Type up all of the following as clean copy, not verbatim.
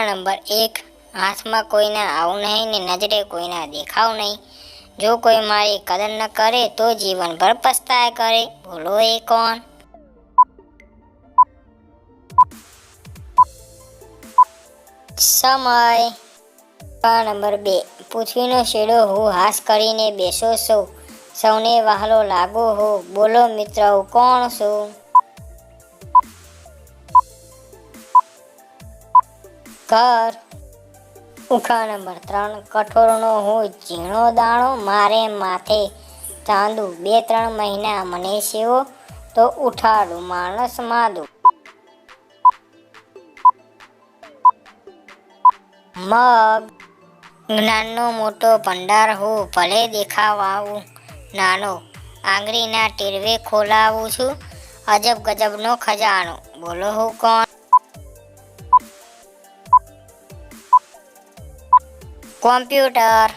Number 1 हाथ में कोई ना आव नहीं ने नजरे कोई ना देखाव नहीं। जो कोई मारी कदर न करे तो जीवन भर पछताया करे। बोलो ये कौन? समय। नंबर 2 पृथ्वीनो शेडो હું હાસ કરીને બેસો છું, સૌને વહાલો લાગો હો। બોલો મિત્ર હું કોણ છું? ઘર। ઉખા નંબર 3 કઠોળનો હું ઝીણો દાણો, મારે માથે ચાંદું। 2-3 મહિના મને સેવો તો ઉઠાડું માણસ માદું। મગ। જ્ઞાનનો મોટો ભંડાર હું, ભલે દેખાવાવું નાનો, આંગળીના ટેરવે ખોલાવું છું અજબ ગજબનો ખજાનો। બોલો હું કોણ? કોમ્પ્યુટર।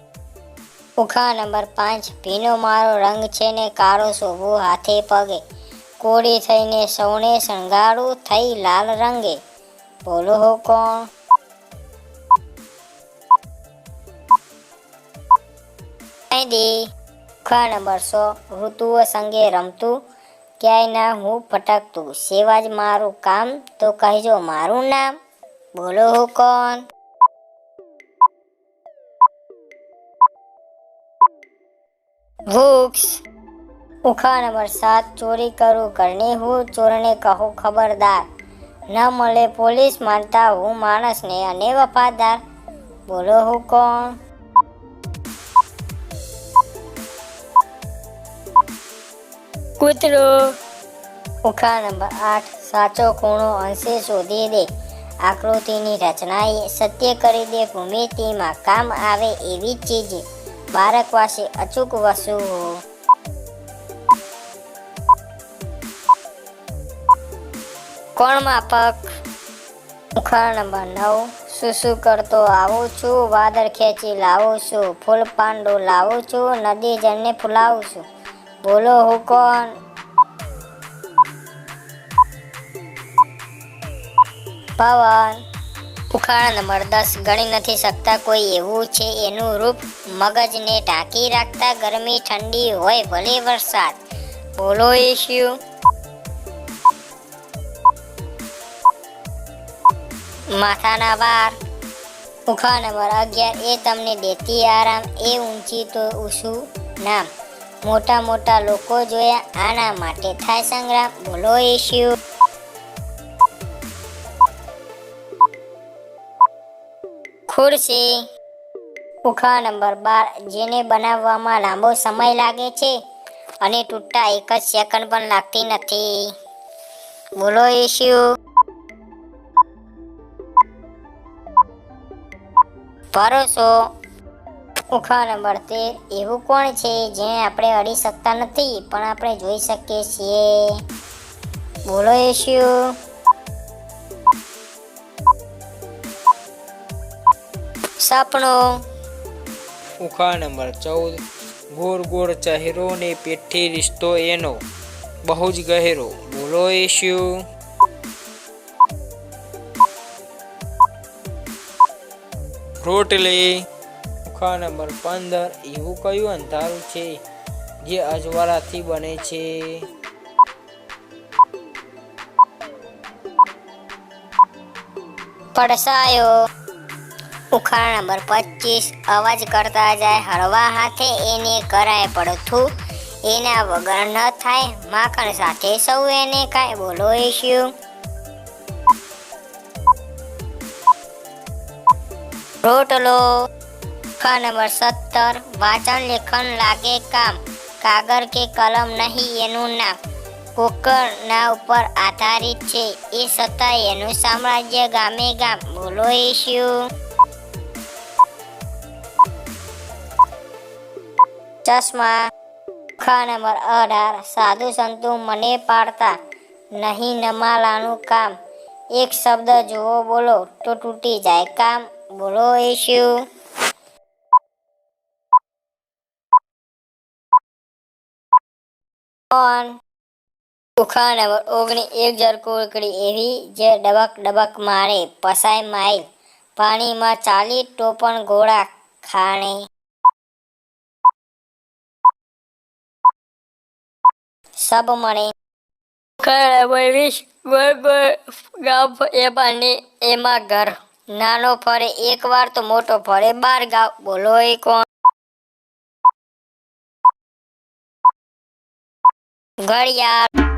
ઉખા નંબર 5 ભીનો મારો રંગ છે ને કાળો શોભું હાથે પગે, કોળી થઈને સૌને શણગારું થઈ લાલ રંગે। બોલો હું કોણ? મહેંદી। ઉખા નંબર 100 ઋતુઓ સંગે રમતું, ક્યાંય ના હું ભટકતું, સેવા જ મારું કામ તો કહેજો મારું નામ। બોલો હું કોણ? વૃક્ષ। ઉખા નંબર 7 ચોરી કરું ઘરની હું, ચોરને કહું ખબરદાર, ન મળે પોલીસ માનતા હું માણસને અને વફાદાર। બોલો હું કોણ? કૂતરો। ઉખા નંબર 8 સાચો ખૂણો અંશે શોધી દે, આકૃતિની રચના સત્ય કરી દે, ભૂમિતિમાં કામ આવે એવી ચીજ, બાળક પાસે અચૂક વસ્તુ હો। કોણ માપક? ઉખા નંબર 9 શું કરતો આવું છું, વાદળ ખેંચી લાવું છું, ફૂલ પાંડુ લાવું છું, નદી જળને ફૂલાવું છું। બોલો હું કોણ? પવન। ઉખાણા નંબર 10 ગણી નથી શકતા કોઈ એવું છે એનું રૂપ, મગજને ઢાંકી રાખતા ગરમી ઠંડી હોય ભલે વરસાદ। બોલો એ શું? માથાના વાળ। ઉખા નંબર 11 એ તમને દેતી આરામ, એ ઊંચી તો ઊંચું નામ, મોટા મોટા લોકો જોયા આના માટે થાય સંગ્રામ। બોલો એ શું? ખુરશી। ઉખા નંબર 12 જેને બનાવવામાં લાંબો સમય લાગે છે અને તૂટતા 1 જ સેકન્ડ પણ લાગતી નથી। બોલો એ શું? ભરોસો। ઉખા નંબર 13 એવું કોણ છે જેને આપણે અડી શકતા નથી પણ આપણે જોઈ શકીએ છીએ? બોલો એ શું? સપનું। ઉખા નંબર 14 ગોળ ગોળ ચહેરો ને પેઠી રિશ્તો એનો બહુ જ ગહેરો। બોલો એ શું? રોટલી। ઉખા નંબર 15 એવું કયું અંધારું છે જે અજવાળાથી બને છે? પડસાયો। ઉખાણા નંબર 25 અવાજ કરતા જાય હળવા હાથે, એને કરાય પડથું, એના વગર ન થાય, માખણ સાથે સૌ એને ખાય। બોલો એ શું? રોટલો। ઉખા નંબર 17 વાંચન લેખન લાગે કામ, કાગળ કે કલમ નહીં એનું નામ, કોકના ઉપર આધારિત છે એ છતાં એનું સામ્રાજ્ય ગામે ગામ। બોલો એ શું? ચશ્મા। ઉખા નંબર 18 સાધુ સંતો મને પાડતા નહીં નમાલાનું કામ, એક શબ્દ જુઓ બોલો તો તૂટી જાય કામ। બોલો એ શું? કોણ? ઉખા નંબર 19 એક ઝરકું ઉકળી એવી જે ડબક ડબક મારે, પસાય માઇલ પાણીમાં ચાલી તો પણ ગોળા ખાણે. સબ મળે ગામ એમાં ઘર. નાનો ફરે એક વાર તો મોટો ફરે 12 ગાવ. બોલો એ કોણ? ઘડિયાળ.